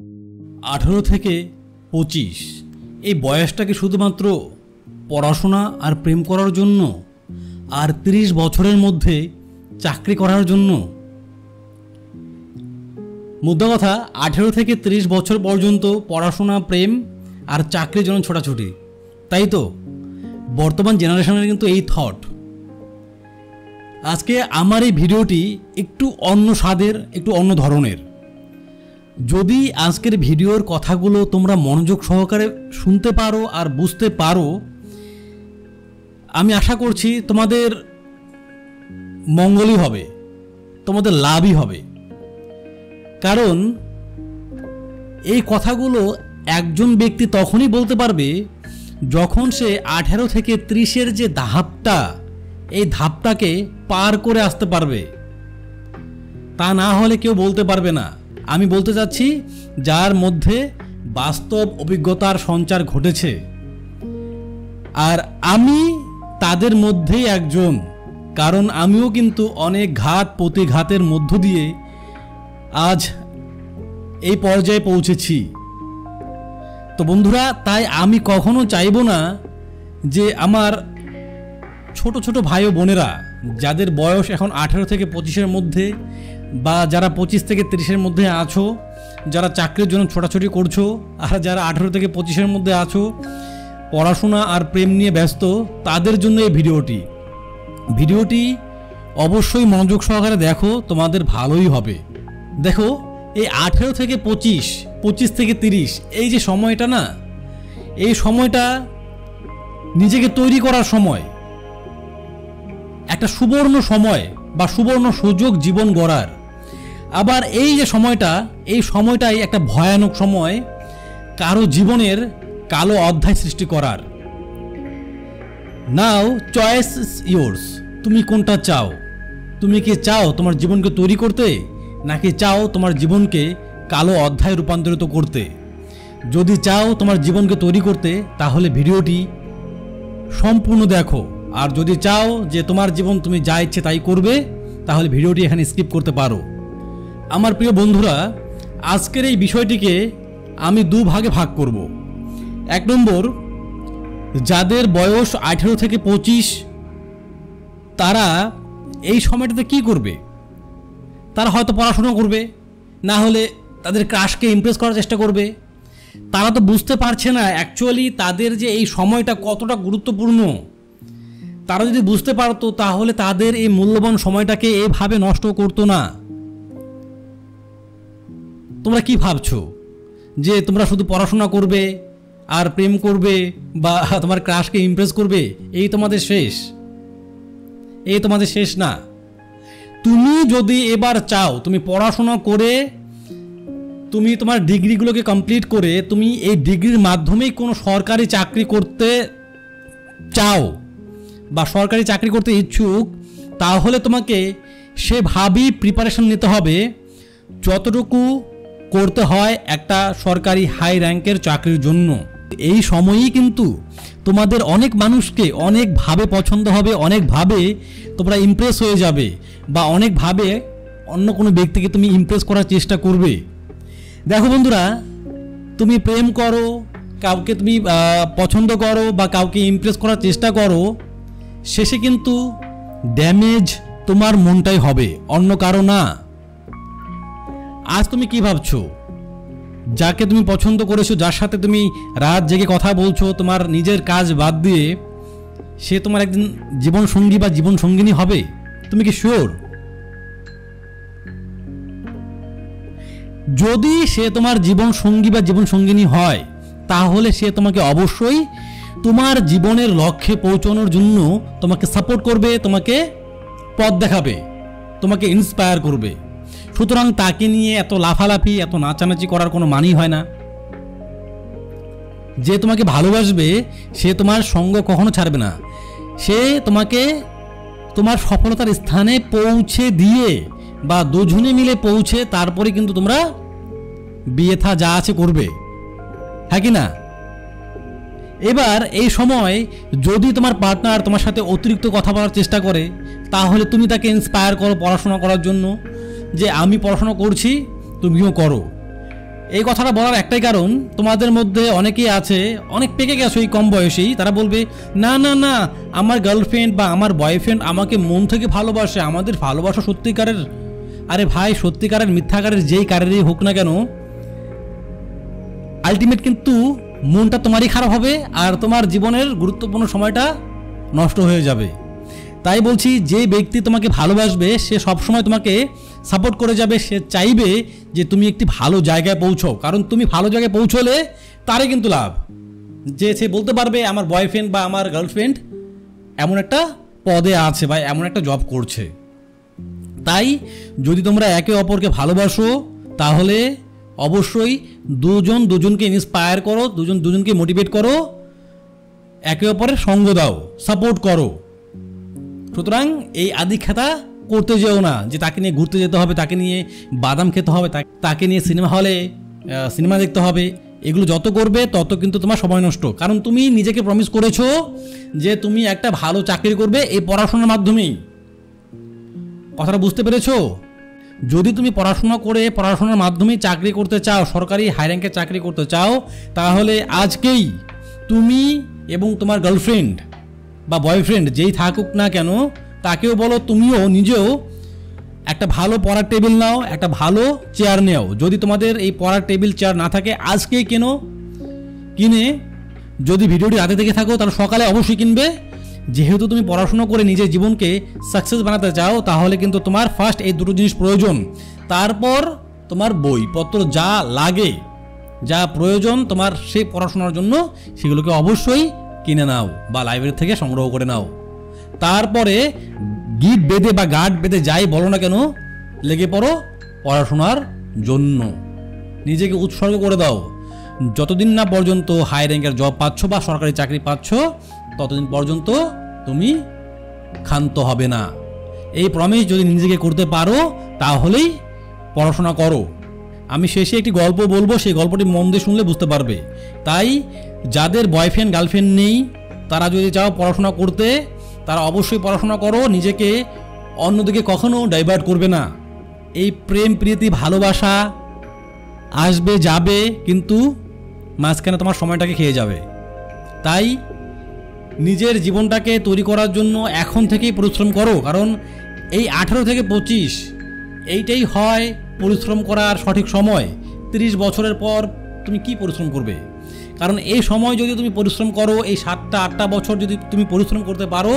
18 থেকে 25 এই বয়সটাকে শুধুমাত্র পড়াশোনা আর প্রেম করার জন্য, আর 30 বছরের মধ্যে চাকরি করার জন্য? মুদ্রা কথা, 18 থেকে 30 বছর পর্যন্ত পড়াশোনা, প্রেম আর চাকরির জন্য ছোটাছুটি, তাই তো বর্তমান জেনারেশনের কিন্তু এই থট। আজকে আমার এই ভিডিওটি একটু অন্য স্বাদের, একটু অন্য ধরনের। যদি আজকের ভিডিওর কথাগুলো তোমরা মনোযোগ সহকারে শুনতে পারো আর বুঝতে পারো, আমি আশা করছি তোমাদের মঙ্গলই হবে, তোমাদের লাভই হবে। কারণ এই কথাগুলো একজন ব্যক্তি তখনই বলতে পারবে যখন সে 18 থেকে 30-এর যে ধাপটা, এই ধাপটাকে পার করে আসতে পারবে। তা না হলে কেউ বলতে পারবে না। আমি বলতে চাচ্ছি যার মধ্যে বাস্তব অভিজ্ঞতার সঞ্চার ঘটেছে, আর আমি তাদের মধ্যেই একজন। কারণ আমিও কিন্তু অনেক ঘাত প্রতিঘাতের মধ্য দিয়ে আজ এই পর্যায়ে পৌঁছেছি। তো বন্ধুরা, তাই আমি কখনো চাইবো না যে আমার ছোট ছোট ভাই ও বোনেরা যাদের বয়স এখন 18 থেকে 25-এর মধ্যে, বা যারা 25 থেকে 30-এর মধ্যে আছো, যারা চাকরির জন্য ছোটাছুটি করছো, আর যারা 18 থেকে 25-এর মধ্যে আছো, পড়াশোনা আর প্রেম নিয়ে ব্যস্ত, তাদের জন্য এই ভিডিওটি অবশ্যই মনোযোগ সহকারে দেখো, তোমাদের ভালোই হবে। দেখো, এই 18 থেকে 25, 25 থেকে 30 এই যে সময়টা না, এই সময়টা নিজেকে তৈরি করার সময়, একটা সুবর্ণ সময় বা সুবর্ণ সুযোগ জীবন গড়ার। আবার এই যে সময়টা, এই সময়টাই একটা ভয়ানক সময় কারো জীবনের কালো অধ্যায় সৃষ্টি করার। নাও চয়েস ইজ ইয়োর্স। তুমি কোনটা চাও? তুমি কি চাও তোমার জীবনকে তৈরি করতে, নাকি চাও তোমার জীবনকে কালো অধ্যায়ে রূপান্তরিত করতে? যদি চাও তোমার জীবনকে তৈরি করতে, তাহলে ভিডিওটি সম্পূর্ণ দেখো। আর যদি চাও যে তোমার জীবন তুমি যা ইচ্ছে তাই করবে, তাহলে ভিডিওটি এখানে স্কিপ করতে পারো। আমার প্রিয় বন্ধুরা, আজকের এই বিষয়টিকে আমি দুভাগে ভাগ করব। 1 নম্বর, যাদের বয়স 18 থেকে 25, তারা এই সময়টাতে কি করবে? তারা হয়তো পড়াশোনা করবে, না হলে তাদের ক্রাশকে ইমপ্রেস করার চেষ্টা করবে। তারা তো বুঝতে পারছে না অ্যাকচুয়ালি তাদের যে এই সময়টা কতটা গুরুত্বপূর্ণ। তারা যদি বুঝতে পারতো, তাহলে তাদের এই মূল্যবান সময়টাকে এভাবে নষ্ট করতো না। তোমরা কি ভাবছো যে তোমরা শুধু পড়াশোনা করবে আর প্রেম করবে, বা তোমার ক্রাশকে ইমপ্রেস করবে, এই তোমাদের শেষ? এই তোমাদের শেষ না। তুমি যদি এবার চাও, তুমি পড়াশোনা করে, তুমি তোমার ডিগ্রিগুলোকে কমপ্লিট করে, তুমি এই ডিগ্রির মাধ্যমেই কোনো সরকারি চাকরি করতে চাও বা সরকারি চাকরি করতে ইচ্ছুক, তাহলে তোমাকে সেভাবেই প্রিপারেশন নিতে হবে যতটুকু করতে হয় একটা সরকারি হাই র্যাঙ্কের চাকরির জন্য। এই সময়েই কিন্তু তোমাদের অনেক মানুষকে অনেকভাবে পছন্দ হবে, অনেকভাবে তোমরা ইমপ্রেস হয়ে যাবে, বা অনেকভাবে অন্য কোনো ব্যক্তিকে তুমি ইমপ্রেস করার চেষ্টা করবে। দেখো বন্ধুরা, তুমি প্রেম করো, কাউকে তুমি পছন্দ করো, বা কাউকে ইমপ্রেস করার চেষ্টা করো, শেষে কিন্তু ড্যামেজ তোমার মনটাই হবে, অন্য কারো না। আজ তুমি কি ভাবছো? যাকে তুমি পছন্দ করেছো, যার সাথে তুমি রাত জেগে কথা বলছো, তোমার নিজের কাজ বাদ দিয়ে, সে তোমার একদিন জীবন সঙ্গী বা জীবন সঙ্গিনী হবে? তুমি কি শিওর? যদি সে তোমার জীবন সঙ্গী বা জীবন সঙ্গিনী হয়, তাহলে সে তোমাকে অবশ্যই তোমার জীবনের লক্ষ্যে পৌঁছানোর জন্য তোমাকে সাপোর্ট করবে, তোমাকে পথ দেখাবে, তোমাকে ইন্সপায়ার করবে। সুতরাং তাকে নিয়ে এত লাফালাফি, এত নাচানাচি করার কোনো মানেই হয় না। যে তোমাকে ভালোবাসবে, সে তোমার সঙ্গ কখনো ছাড়বে না। সে তোমাকে তোমার সফলতার স্থানে পৌঁছে দিয়ে, বা দুজনে মিলে পৌঁছে, তারপরে কিন্তু তোমরা বিয়ে থা যা আছে করবে, হ্যাঁ কি না? এবার এই সময় যদি তোমার পার্টনার তোমার সাথে অতিরিক্ত কথা বলার চেষ্টা করে, তাহলে তুমি তাকে ইন্সপায়ার করো পড়াশোনা করার জন্য, যে আমি পড়াশোনা করছি, তুমিও করো। এই কথাটা বলার একটাই কারণ, তোমাদের মধ্যে অনেকেই আছে, অনেক পেকে গেছো এই কম বয়সেই, তারা বলবে না না না, আমার গার্লফ্রেন্ড বা আমার বয়ফ্রেন্ড আমাকে মন থেকে ভালোবাসে, আমাদের ভালোবাসা সত্যিকারের। আরে ভাই, সত্যিকারের মিথ্যাকারের যেই কারেরই হোক না কেন, আলটিমেট কিন্তু মনটা তোমারই খারাপ হবে আর তোমার জীবনের গুরুত্বপূর্ণ সময়টা নষ্ট হয়ে যাবে। তাই বলছি, যে ব্যক্তি তোমাকে ভালোবাসবে সে সবসময় তোমাকে সাপোর্ট করে যাবে, সে চাইবে যে তুমি একটি ভালো জায়গায় পৌঁছো, কারণ তুমি ভালো জায়গায় পৌঁছলে তারই কিন্তু লাভ। যে সে বলতে পারবে আমার বয়ফ্রেন্ড বা আমার গার্লফ্রেন্ড এমন একটা পদে আছে বা এমন একটা জব করছে। তাই যদি তোমরা একে অপরকে ভালোবাসো তাহলে অবশ্যই দুজন দুজনকে ইন্সপায়ার করো, দুজন দুজনকে মোটিভেট করো, একে অপরের সঙ্গ দাও, সাপোর্ট করো। সুতরাং এই আদিখ্যাতা করতে যেও না যে তাকে নিয়ে ঘুরতে যেতে হবে, তাকে নিয়ে বাদাম খেতে হবে, তাকে নিয়ে সিনেমা হলে সিনেমা দেখতে হবে। এগুলো যত করবে তত কিন্তু তোমার সময় নষ্ট, কারণ তুমি নিজেকে প্রমিস করেছো যে তুমি একটা ভালো চাকরি করবে এই পড়াশোনার মাধ্যমেই। কথাটা বুঝতে পেরেছো? যদি তুমি পড়াশোনা করে পড়াশোনার মাধ্যমেই চাকরি করতে চাও, সরকারি হাই র্যাঙ্কের চাকরি করতে চাও, তাহলে আজকেই তুমি এবং তোমার গার্লফ্রেন্ড বা বয়ফ্রেন্ড যেই থাকুক না কেন তাকেও বলো তুমিও নিজেও একটা ভালো পড়ার টেবিল নাও, একটা ভালো চেয়ার নেও। যদি তোমাদের এই পড়ার টেবিল চেয়ার না থাকে আজকেই কিনে যদি ভিডিওটি রাতে দেখে থাকো তাহলে সকালে অবশ্যই কিনবে। যেহেতু তুমি পড়াশোনা করে নিজের জীবনকে সাকসেস বানাতে চাও তাহলে কিন্তু তোমার ফার্স্ট এই দুটো জিনিস প্রয়োজন, তারপর তোমার বইপত্র যা লাগে, যা প্রয়োজন তোমার সেই পড়াশোনার জন্য সেগুলোকে অবশ্যই কিনে নাও বা লাইব্রেরি থেকে সংগ্রহ করে নাও। তারপরে গিট বেঁধে বা গার্ড বেঁধে যাই বলো না কেন লেগে পড়ো পড়াশোনার জন্য, নিজেকে উৎসর্গ করে দাও। যতদিন না পর্যন্ত হাই র্যাঙ্কের জব পাচ্ছ বা সরকারি চাকরি পাচ্ছ ততদিন পর্যন্ত তুমি ক্ষান্ত হবে না। এই প্রমিস যদি নিজেকে করতে পারো তাহলেই পড়াশোনা করো। আমি শেষে একটি গল্প বলবো, সেই গল্পটি মন দিয়ে শুনলে বুঝতে পারবে। তাই যাদের বয়ফ্রেন্ড গার্লফ্রেন্ড নেই তারা যদি চাও পড়াশোনা করতে, তারা অবশ্যই পড়াশোনা করো, নিজেকে অন্যদিকে কখনো ডাইভার্ট করবে না। এই প্রেম প্রীতি ভালোবাসা আসবে যাবে, কিন্তু মাঝখানে তোমার সময়টাকে খেয়ে যাবে। তাই নিজের জীবনটাকে তৈরি করার জন্য এখন থেকেই পরিশ্রম করো, কারণ এই 18 থেকে 25 এইটাই হয় পরিশ্রম করার সঠিক সময়। 30 বছরের পর তুমি কি পরিশ্রম করবে? কারণ এই সময় যদি তুমি পরিশ্রম করো, এই 7-8টা বছর যদি তুমি পরিশ্রম করতে পারো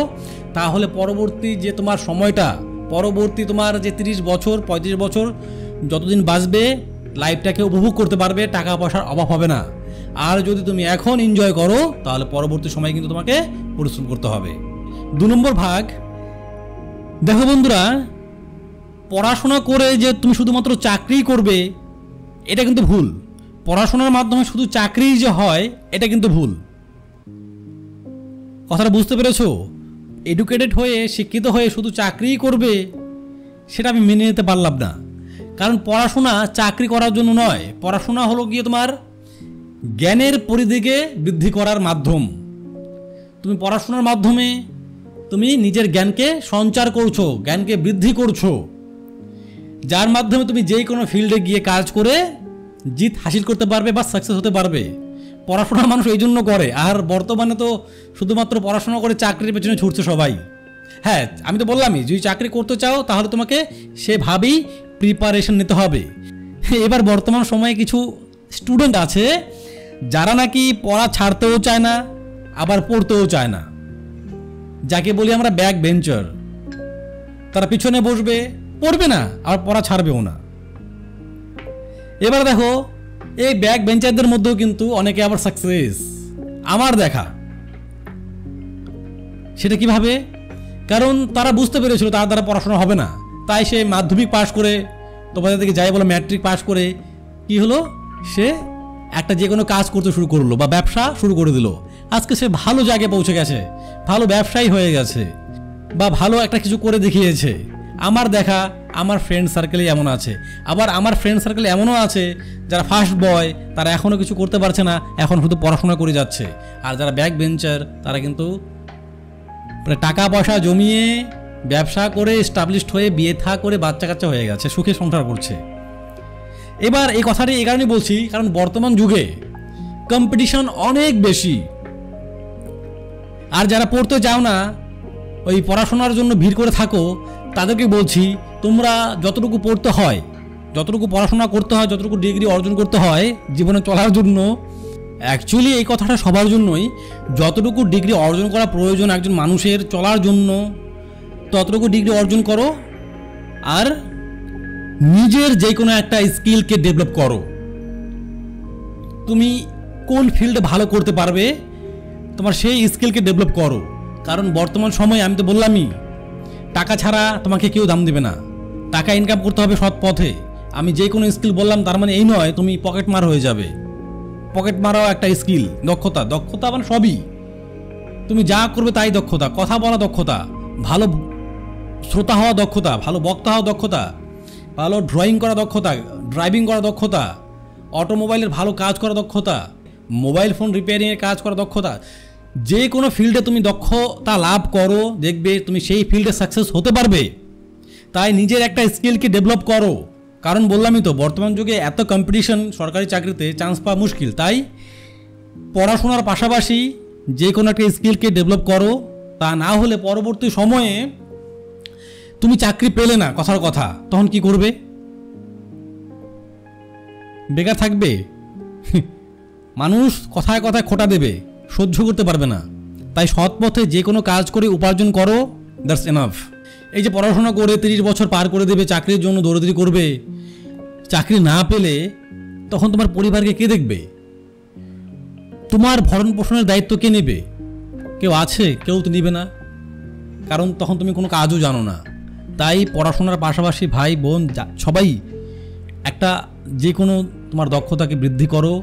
তাহলে পরবর্তী যে তোমার সময়টা, পরবর্তী তোমার যে 30 বছর 35 বছর যতদিন বাঁচবে লাইফটাকে উপভোগ করতে পারবে, টাকা পয়সার অভাব হবে না। আর যদি তুমি এখন এনজয় করো তাহলে পরবর্তী সময় কিন্তু তোমাকে পরিশ্রম করতে হবে। 2 নম্বর ভাগ, দেখো বন্ধুরা, পড়াশোনা করে যে তুমি শুধুমাত্র চাকরি করবে এটা কিন্তু ভুল। পড়াশোনার মাধ্যমে শুধু চাকরি যে হয় এটা কিন্তু ভুল। কথাটা বুঝতে পেরেছো? এডুকেটেড হয়ে শিক্ষিত হয়ে শুধু চাকরিই করবে সেটা আমি মেনে নিতে পারলাম না। কারণ পড়াশোনা চাকরি করার জন্য নয়, পড়াশোনা হলো গিয়ে তোমার জ্ঞানের পরিধিকে বৃদ্ধি করার মাধ্যম। তুমি পড়াশোনার মাধ্যমে তুমি নিজের জ্ঞানকে সঞ্চার করছো, জ্ঞানকে বৃদ্ধি করছো, যার মাধ্যমে তুমি যেই কোনো ফিল্ডে গিয়ে কাজ করে জিত হাসিল করতে পারবে বা সাকসেস হতে পারবে। পড়াশোনা মানুষ এই জন্য করে, আর বর্তমানে তো শুধুমাত্র পড়াশোনা করে চাকরির পেছনে ছুটছে সবাই। হ্যাঁ, আমি তো বললামই, যদি চাকরি করতে চাও তাহলে তোমাকে সেভাবেই প্রিপারেশন নিতে হবে। এবার বর্তমান সময়ে কিছু স্টুডেন্ট আছে যারা নাকি পড়া ছাড়তেও চায় না আবার পড়তেও চায় না, যাকে বলি আমরা ব্যাক বেঞ্চার। তারা পিছনে বসবে, পড়বে না আর পড়া ছাড়বেও না। এবার দেখো, এই ব্যাক বেঞ্চারদের মধ্যেও কিন্তু অনেকে আবার সাকসেস আমার দেখা। সেটা কিভাবে? কারণ তারা বুঝতে পেরেছিল তার দ্বারা পড়াশোনা হবে না, তাই সে মাধ্যমিক পাশ করে, তোমাদের দিকে যাই বলো ম্যাট্রিক পাশ করে কি হলো, সে একটা যে কোনো কাজ করতে শুরু করলো বা ব্যবসা শুরু করে দিল। আজকে সে ভালো জায়গায় পৌঁছে গেছে, ভালো ব্যবসায়ী হয়ে গেছে বা ভালো একটা কিছু করে দেখিয়েছে। আমার দেখা আমার ফ্রেন্ড সার্কেলে এমন আছে, আবার আমার ফ্রেন্ড সার্কেলে এমনও আছে যারা ফার্স্ট বয়, তারা এখনও কিছু করতে পারছে না, এখন শুধু পড়াশোনা করে যাচ্ছে। আর যারা ব্যাক বেঞ্চার তারা কিন্তু টাকা পয়সা জমিয়ে ব্যবসা করে এস্টাবলিশড হয়ে বিয়ে থা করে বাচ্চা কাচ্চা হয়ে গেছে, সুখে সংসার করছে। এবার এই কথাটি এই কারণে বলছি, কারণ বর্তমান যুগে কম্পিটিশন অনেক বেশি। আর যারা পড়তে চাও না, ওই পড়াশোনার জন্য ভিড় করে থাকো, তাদেরকে বলছি তোমরা যতটুকু পড়তে হয়, যতটুকু পড়াশোনা করতে হয়, যতটুকু ডিগ্রি অর্জন করতে হয় জীবনে চলার জন্য, অ্যাকচুয়ালি এই কথাটা সবার জন্যই, যতটুকু ডিগ্রি অর্জন করা প্রয়োজন একজন মানুষের চলার জন্য ততটুকু ডিগ্রি অর্জন করো, আর নিজের যে কোনো একটা স্কিলকে ডেভেলপ করো। তুমি কোন ফিল্ডে ভালো করতে পারবে তোমার সেই স্কিলকে ডেভেলপ করো। কারণ বর্তমান সময়ে আমি তো বললামই, টাকা ছাড়া তোমাকে কেউ দাম দেবে না, টাকা ইনকাম করতে হবে সৎ পথে। আমি যে কোনো স্কিল বললাম তার মানে এই নয় তুমি পকেট মার হয়ে যাবে। পকেট মারাও একটা স্কিল, দক্ষতা। দক্ষতা মানে সবই, তুমি যা করবে তাই দক্ষতা। কথা বলা দক্ষতা, ভালো শ্রোতা হওয়া দক্ষতা, ভালো বক্তা হওয়া দক্ষতা, ভালো ড্রয়িং করা দক্ষতা, ড্রাইভিং করা দক্ষতা, অটোমোবাইলের ভালো কাজ করা দক্ষতা, মোবাইল ফোন রিপেয়ারিংয়ের কাজ করা দক্ষতা। যে কোনো ফিল্ডে তুমি দক্ষতা লাভ করো, দেখবে তুমি সেই ফিল্ডে সাকসেস হতে পারবে। তাই নিজের একটা স্কিলকে ডেভেলপ করো। কারণ বললামই তো, বর্তমান যুগে এত কম্পিটিশন, সরকারি চাকরিতে চান্স পাওয়া মুশকিল। তাই পড়াশোনার পাশাপাশি যে কোনো একটা স্কিলকে ডেভেলপ করো। তা না হলে পরবর্তী সময়ে তুমি চাকরি পেলে না, কথার কথা, তখন কি করবে? বেকার থাকবে। মানুষ কথায় কথায় খোঁটা দেবে, সহ্য করতে পারবে না। তাই সৎ পথে যে কোনো কাজ করে উপার্জন করো, দ্যাটস এনাফ। এই যে পড়াশোনা করে 30 বছর পার করে দেবে, চাকরির জন্য দৌড়াদৌড়ি করবে, চাকরি না পেলে তখন তোমার পরিবারকে কে দেখবে? তোমার ভরণ পোষণের দায়িত্ব কে নেবে? কেউ আছে? কেউ তো নেবে না, কারণ তখন তুমি কোনো কাজও জানো না। তাই পড়াশোনার পাশাপাশি ভাই বোন সবাই একটা যে কোনো তোমার দক্ষতাকে বৃদ্ধি করো,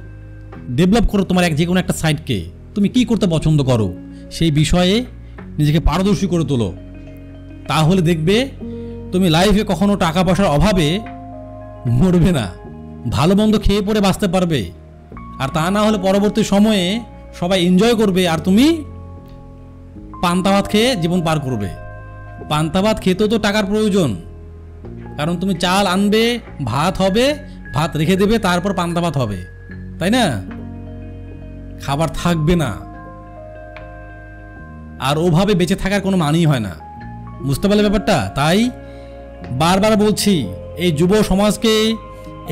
ডেভেলপ করো। তোমার যে কোনো একটা সাইডকে তুমি কি করতে পছন্দ করো সেই বিষয়ে নিজেকে পারদর্শী করে তোলো। তাহলে দেখবে তুমি লাইফে কখনো টাকা পয়সার অভাবে মরবে না, ভালো মন্দ খেয়ে পরে বাঁচতে পারবে। আর তা না হলে পরবর্তী সময়ে সবাই এনজয় করবে আর তুমি পান্তা ভাত খেয়ে জীবন পার করবে। পান্তা ভাত খেতেও তো টাকার প্রয়োজন, কারণ তুমি চাল আনবে, ভাত হবে, ভাত রেখে দেবে, তারপর পান্তা ভাত হবে, তাই না? খাবার থাকবে না, আর ওভাবে বেঁচে থাকার কোনো মানেই হয় না। বুঝতে পারলে ব্যাপারটা? তাই বারবার বলছি, এই যুব সমাজকে,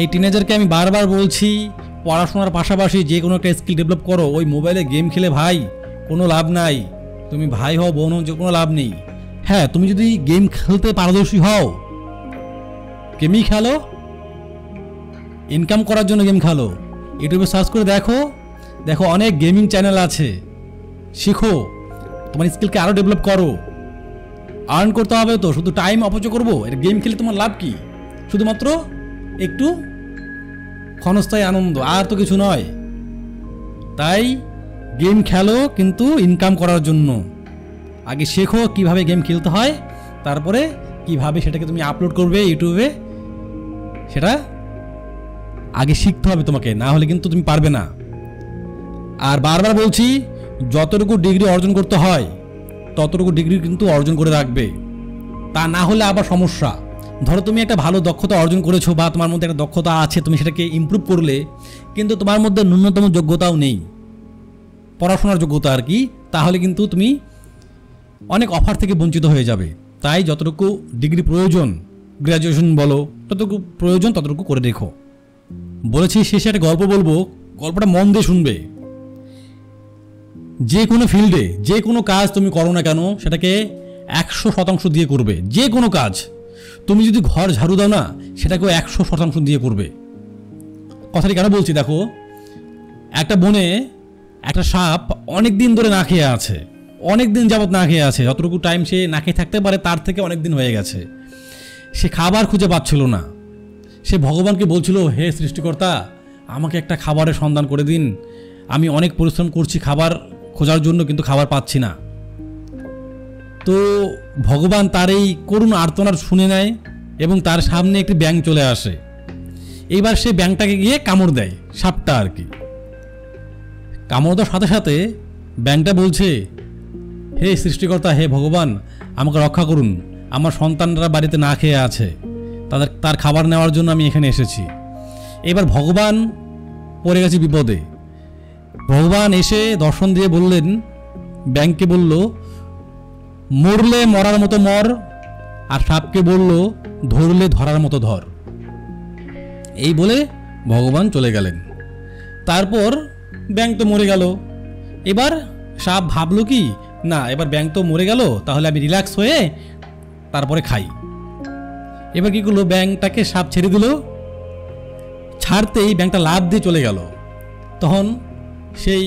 এই টিনেজারকে আমি বারবার বলছি, পড়াশোনার পাশাপাশি যে কোনো একটা স্কিল ডেভেলপ করো। ওই মোবাইলে গেম খেলে ভাই কোনো লাভ নাই। তুমি ভাই হও বোন হও, যে কোনো লাভ নেই। হ্যাঁ, তুমি যদি গেম খেলতে পারদর্শী হও, গেমই খেলো, ইনকাম করার জন্য গেম খেলো। ইউটিউবে সার্চ করে দেখো, দেখো অনেক গেমিং চ্যানেল আছে, শিখো, তোমার স্কিলকে আরও ডেভেলপ করো। আর্ন করতে হবে তো, শুধু টাইম অপচয় করবো? এটা গেম খেলে তোমার লাভ কি? শুধুমাত্র একটু ক্ষণস্থায়ী আনন্দ, আর তো কিছু নয়। তাই গেম খেলো, কিন্তু ইনকাম করার জন্য। আগে শেখো কিভাবে গেম খেলতে হয়, তারপরে কিভাবে সেটাকে তুমি আপলোড করবে ইউটিউবে, সেটা আগে শিখতে হবে তোমাকে, না হলে কিন্তু তুমি পারবে না। আর বারবার বলছি, যতটুকু ডিগ্রি অর্জন করতে হয় ততটুকু ডিগ্রি কিন্তু অর্জন করে রাখবে। তা না হলে আবার সমস্যা। ধরো তুমি একটা ভালো দক্ষতা অর্জন করেছো, বা তোমার মধ্যে একটা দক্ষতা আছে, তুমি সেটাকে ইমপ্রুভ করলে, কিন্তু তোমার মধ্যে ন্যূনতম যোগ্যতাও নেই, পড়াশোনার যোগ্যতা আর কি, তাহলে কিন্তু তুমি অনেক অফার থেকে বঞ্চিত হয়ে যাবে। তাই যতটুকু ডিগ্রি প্রয়োজন, গ্র্যাজুয়েশন বলো, ততটুকু প্রয়োজন ততটুকু করে রেখো। বলেছি শেষে একটা গল্প বলবো, গল্পটা মন দিয়ে শুনবে। যে কোনো ফিল্ডে যে কোনো কাজ তুমি করো না কেন, সেটাকে 100% দিয়ে করবে। যে কোনো কাজ, তুমি যদি ঘর ঝাড়ু দাও না, সেটাকেও 100% দিয়ে করবে। কথাটি কেন বলছি দেখো, একটা বনে একটা সাপ অনেক দিন ধরে না খেয়ে আছে, অনেক দিন যাবত না খেয়ে আছে। যতটুকু টাইম সে না খেয়ে থাকতে পারে তার থেকে অনেক দিন হয়ে গেছে। সে খাবার খুঁজে পাচ্ছিল না। সে ভগবানকে বলছিল, হে সৃষ্টিকর্তা, আমাকে একটা খাবারের সন্ধান করে দিন, আমি অনেক পরিশ্রম করছি খাবার খোঁজার জন্য, কিন্তু খাবার পাচ্ছি না। তো ভগবান তার এই করুণ আর্তনাদ শুনে নেয় এবং তার সামনে একটি ব্যাঙ চলে আসে। এইবার সে ব্যাঙটাকে গিয়ে কামড় দেয়, সাপটা আর কি। কামড় দেওয়ার সাথে সাথে ব্যাঙটা বলছে, হে সৃষ্টিকর্তা, হে ভগবান, আমাকে রক্ষা করুন, আমার সন্তানরা বাড়িতে না খেয়ে আছে, তার খাবার নেওয়ার জন্য আমি এখানে এসেছি। এবার ভগবান পড়ে গেছে বিপদে। ভগবান এসে দর্শন দিয়ে বললেন, ব্যাংককে বলল, মরলে মরার মতো মর, আর সাপকে বলল, ধরলে ধরার মতো ধর। এই বলে ভগবান চলে গেলেন। তারপর ব্যাংক তো মরে গেল। এবার সাপ ভাবলো কি, না এবার ব্যাংক তো মরে গেল, তাহলে আমি রিল্যাক্স হয়ে তারপরে খাই। এবার কি করলো, ব্যাংকটাকে সাপ ছেড়ে দিল। ছাড়তেই ব্যাংকটা লাফ দিয়ে চলে গেল। তখন সেই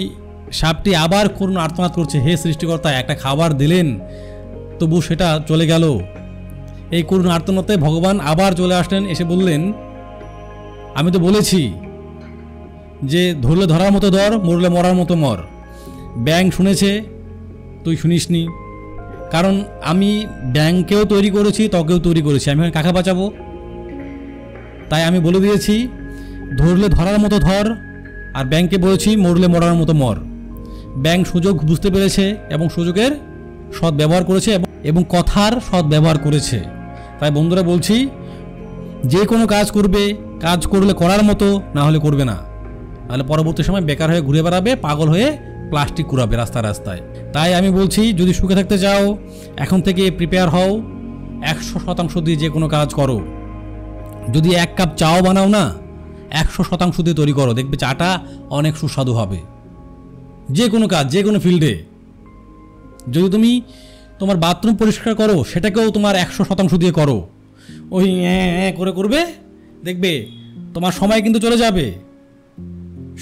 সাপটি আবার করুণ আর্তনাদ করছে, হে সৃষ্টিকর্তা, একটা খাবার দিলেন তবু সেটা চলে গেল। এই করুণ আর্তনাদে ভগবান আবার চলে আসলেন, এসে বললেন, আমি তো বলেছি যে ধরলে ধরার মতো ধর, মরলে মরার মতো মর। ব্যাংক শুনেছে, তুই শুনিসনি। কারণ আমি ব্যাংকেও তৈরি করেছি, তোকেও তৈরি করেছি, আমি কাকে বাঁচাবো? তাই আমি বলে দিয়েছি ধরলে ধরার মতো ধর, আর ব্যাংকে বলেছি মরলে মরার মতো মর। ব্যাংক সুযোগ বুঝতে পেরেছে এবং সুযোগের সৎ ব্যবহার করেছে এবং কথার সৎ ব্যবহার করেছে। তাই বন্ধুরা বলছি, যে কোনো কাজ করবে, কাজ করলে করার মতো, না হলে করবে না, তাহলে পরবর্তী সময় বেকার হয়ে ঘুরে বেড়াবে, পাগল হয়ে প্লাস্টিক কুড়াবে রাস্তায় রাস্তায়। তাই আমি বলছি, যদি সুখে থাকতে চাও এখন থেকে প্রিপেয়ার হও, 100% দিয়ে যে কোনো কাজ করো। যদি 1 কাপ চাও বানাও না, 100% দিয়ে তৈরি করো, দেখবে চাটা অনেক সুস্বাদু হবে। যে কোনো কাজ, যে কোনো ফিল্ডে। যদি তুমি তোমার বাথরুম পরিষ্কার করো, সেটাকেও তোমার 100% দিয়ে করো। ওই করে করবে, দেখবে তোমার সময় কিন্তু চলে যাবে,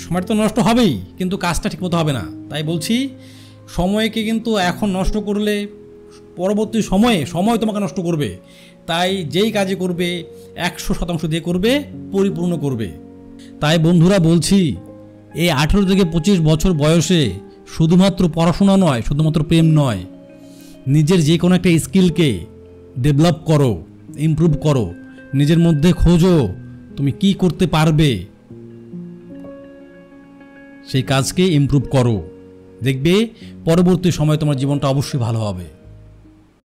সময় তো নষ্ট হবেই, কিন্তু কাজটা ঠিকমতো হবে না। তাই বলছি, সময়কে কিন্তু এখন নষ্ট করলে পরবর্তী সময় তোমাকে নষ্ট করবে। তাই যেই কাজে করবে 100% দিয়ে করবে, পরিপূর্ণ করবে। তাই বন্ধুরা বলছি, এই 18 থেকে 25 বছর বয়সে শুধুমাত্র পড়াশোনা নয়, শুধুমাত্র প্রেম নয়, নিজের যে কোনো একটা স্কিলকে ডেভেলপ করো, ইমপ্রুভ করো, নিজের মধ্যে খোঁজো তুমি কি করতে পারবে, সেই কাজকে ইমপ্রুভ করো। দেখবে পরবর্তী সময়ে তোমার জীবনটা অবশ্যই ভালো হবে।